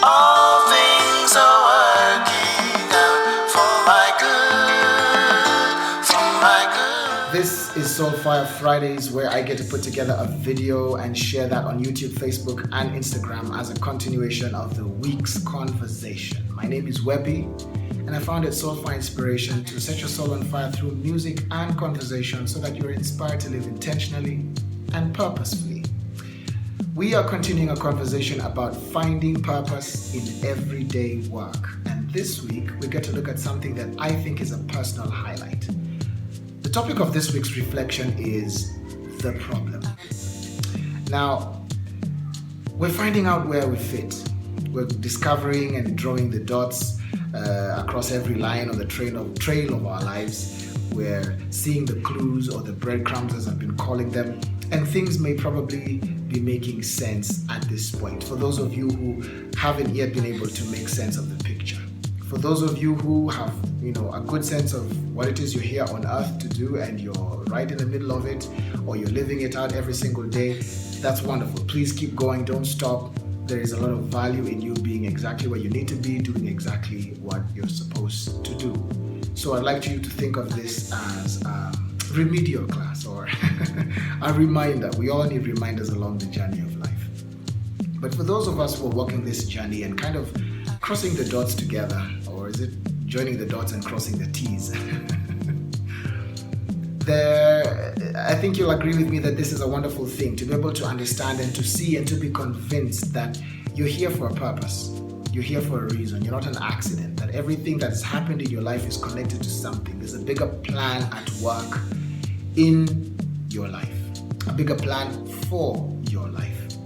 All things are working out for my good, for my good. This is SoulFire Fridays, where I get to put together a video and share that on YouTube, Facebook, and Instagram as a continuation of the week's conversation. My name is Webby, and I founded SoulFire Inspiration to set your soul on fire through music and conversation so that you're inspired to live intentionally and purposefully. We are continuing a conversation about finding purpose in everyday work. And this week, we get to look at something that I think is a personal highlight. The topic of this week's reflection is the problem. Now, we're finding out where we fit. We're discovering and drawing the dots across every line on the trail of our lives. We're seeing the clues or the breadcrumbs, as I've been calling them, and things may probably be making sense at this point. For those of you who haven't yet been able to make sense of the picture, for those of you who have, a good sense of what it is you're here on earth to do and you're right in the middle of it, or you're living it out every single day, that's wonderful. Please keep going, don't stop. There is a lot of value in you being exactly where you need to be, doing exactly what you're supposed to do. So I'd like you to think of this as remedial class or a reminder. We all need reminders along the journey of life. But for those of us who are walking this journey and kind of crossing the dots together, or is it joining the dots and crossing the T's? I think you'll agree with me that this is a wonderful thing, to be able to understand and to see and to be convinced that you're here for a purpose. You're here for a reason. You're not an accident. That everything that's happened in your life is connected to something. There's a bigger plan at work in your life. A bigger plan for your life.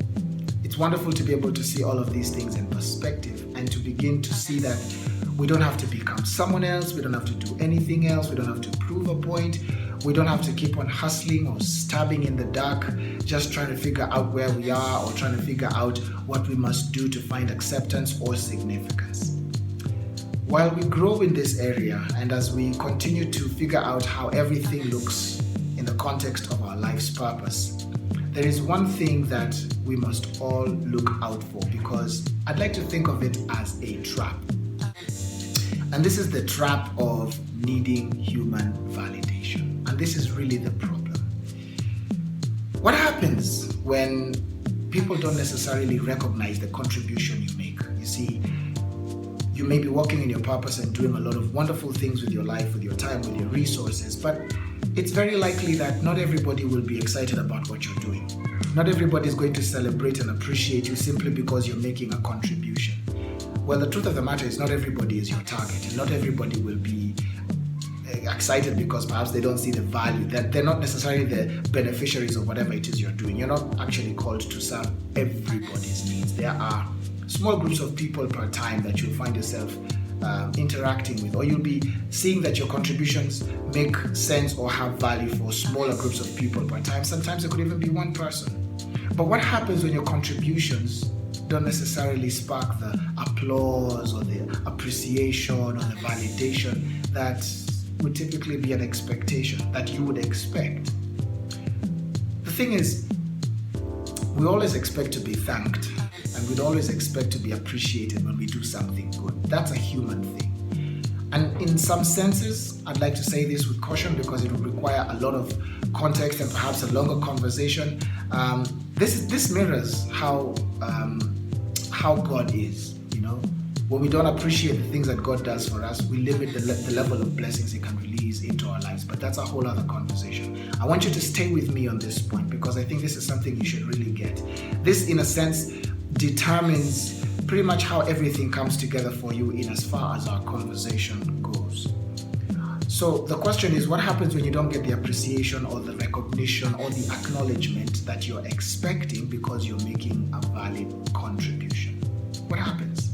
It's wonderful to be able to see all of these things in perspective and to begin to see that we don't have to become someone else. We don't have to do anything else. We don't have to prove a point. We don't have to keep on hustling or stabbing in the dark, just trying to figure out where we are or trying to figure out what we must do to find acceptance or significance. While we grow in this area and as we continue to figure out how everything looks in the context of our life's purpose, there is one thing that we must all look out for, because I'd like to think of it as a trap. And this is the trap of needing human validation. And this is really the problem. What happens when people don't necessarily recognize the contribution you make? You see, you may be walking in your purpose and doing a lot of wonderful things with your life, with your time, with your resources, but it's very likely that not everybody will be excited about what you're doing. Not everybody is going to celebrate and appreciate you simply because you're making a contribution. Well, the truth of the matter is not everybody is your target, and not everybody will be excited because perhaps they don't see the value, that they're not necessarily the beneficiaries of whatever it is you're doing. You're not actually called to serve everybody's needs. There are small groups of people per time that you'll find yourself interacting with, or you'll be seeing that your contributions make sense or have value for smaller groups of people per time. Sometimes it could even be one person. But what happens when your contributions don't necessarily spark the applause or the appreciation or the validation that would typically be an expectation that you would expect? The thing is, we always expect to be thanked, and we'd always expect to be appreciated when we do something good. That's a human thing. And in some senses, I'd like to say this with caution because it would require a lot of context and perhaps a longer conversation. This mirrors how God is, When we don't appreciate the things that God does for us, we limit the level of blessings He can release into our lives. But that's a whole other conversation. I want you to stay with me on this point because I think this is something you should really get. This, in a sense, determines pretty much how everything comes together for you in as far as our conversation goes. So the question is, what happens when you don't get the appreciation or the recognition or the acknowledgement that you're expecting because you're making a valid contribution? What happens?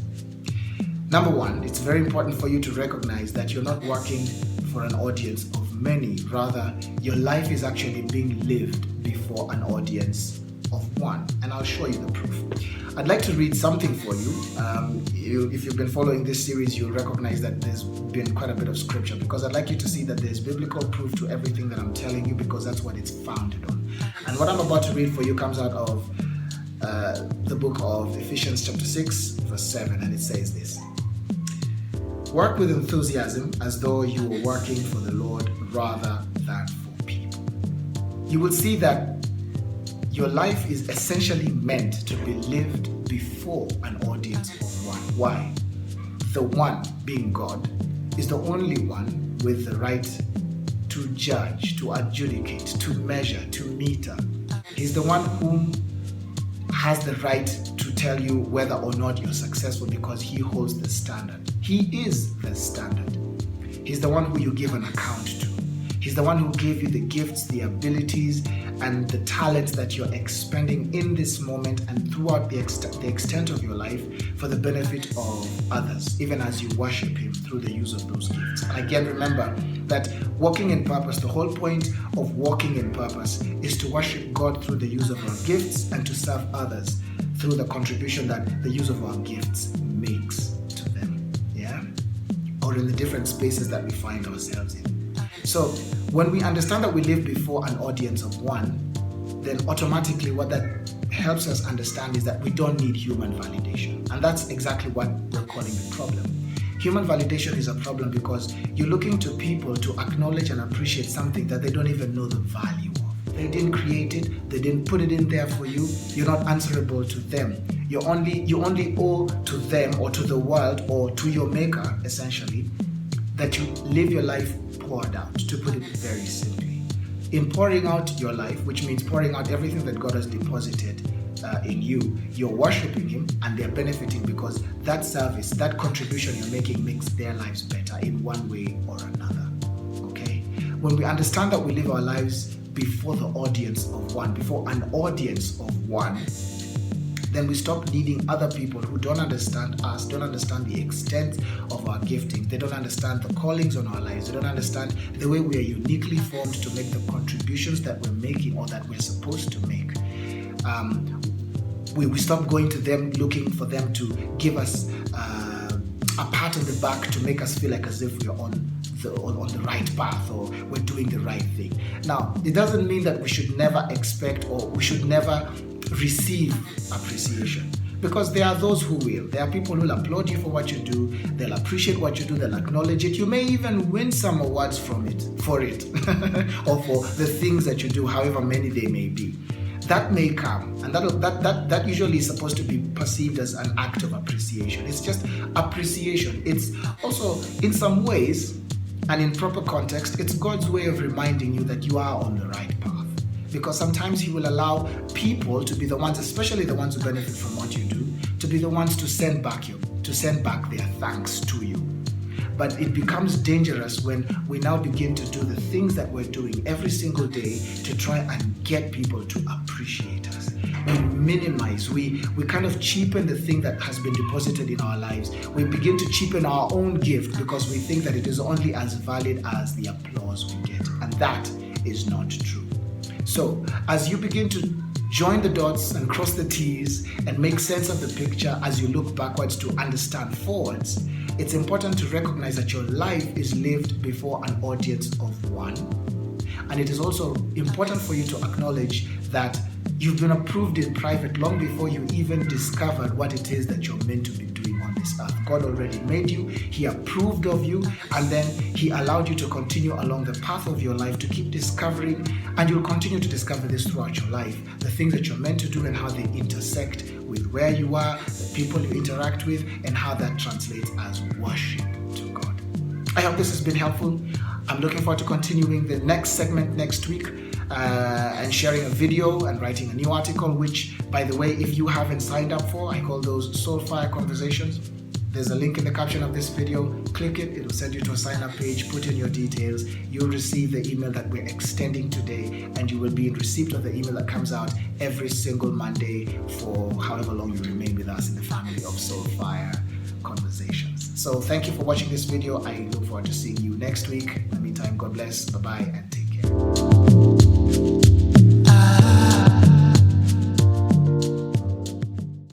Number one, it's very important for you to recognize that you're not working for an audience of many. Rather, your life is actually being lived before an audience of one. And I'll show you the proof. I'd like to read something for you. If you've been following this series, you'll recognize that there's been quite a bit of scripture, because I'd like you to see that there's biblical proof to everything that I'm telling you, because that's what it's founded on. And what I'm about to read for you comes out of the book of Ephesians chapter 6 verse 7, and it says this: work with enthusiasm as though you were working for the Lord rather than for people. You will see that your life is essentially meant to be lived before an audience of one. Why? The one, being God, is the only one with the right to judge, to adjudicate, to measure, to meter. He's the one whom has the right to tell you whether or not you're successful, because he holds the standard. He is the standard. He's the one who you give an account to. He's the one who gave you the gifts, the abilities, and the talents that you're expending in this moment and throughout the extent of your life for the benefit of others, even as you worship him through the use of those gifts. And again, remember that walking in purpose, the whole point of walking in purpose is to worship God through the use of our gifts and to serve others through the contribution that the use of our gifts makes to them, yeah? Or in the different spaces that we find ourselves in. So when we understand that we live before an audience of one, then automatically what that helps us understand is that we don't need human validation. And that's exactly what we're calling the problem. Human validation is a problem because you're looking to people to acknowledge and appreciate something that they don't even know the value of. They didn't create it, they didn't put it in there for you, you're not answerable to them. You only owe to them or to the world or to your maker, essentially, that you live your life poured out, to put it very simply. In pouring out your life, which means pouring out everything that God has deposited in you, you're worshiping him and they're benefiting because that service, that contribution you're making makes their lives better in one way or another. Okay? When we understand that we live our lives before the audience of one, before an audience of one, then we stop needing other people who don't understand us, don't understand the extent of our gifting. They don't understand the callings on our lives. They don't understand the way we are uniquely formed to make the contributions that we're making or that we're supposed to make. We stop going to them looking for them to give us a pat on the back to make us feel like as if we're on the right path or we're doing the right thing. Now, it doesn't mean that we should never expect or we should never receive appreciation, because there are those who will. There are people who will applaud you for what you do, they'll appreciate what you do, they'll acknowledge it. You may even win some awards for it or for the things that you do, however many they may be. That may come, and that usually is supposed to be perceived as an act of appreciation. It's just appreciation. It's also, in some ways and in proper context, it's God's way of reminding you that you are on the right path. Because sometimes he will allow people to be the ones, especially the ones who benefit from what you do, to be the ones to send back their thanks to you. But it becomes dangerous when we now begin to do the things that we're doing every single day to try and get people to appreciate us. We minimize, we kind of cheapen the thing that has been deposited in our lives. We begin to cheapen our own gift because we think that it is only as valid as the applause we get. And that is not true. So, as you begin to join the dots and cross the T's and make sense of the picture as you look backwards to understand forwards, it's important to recognize that your life is lived before an audience of one. And it is also important for you to acknowledge that you've been approved in private long before you even discovered what it is that you're meant to be doing on this earth. God already made you, he approved of you, and then he allowed you to continue along the path of your life to keep discovering, and you'll continue to discover this throughout your life, the things that you're meant to do and how they intersect with where you are, the people you interact with, and how that translates as worship to God. I hope this has been helpful. I'm looking forward to continuing the next segment next week and sharing a video and writing a new article, which, by the way, if you haven't signed up for, I call those SoulFire conversations. There's a link in the caption of this video. Click it, it'll send you to a sign-up page. Put in your details. You'll receive the email that we're extending today, and you will be in receipt of the email that comes out every single Monday for however long you remain with us in the family of SoulFire conversations. So thank you for watching this video. I look forward to seeing you next week. In the meantime, God bless, bye-bye, and take care.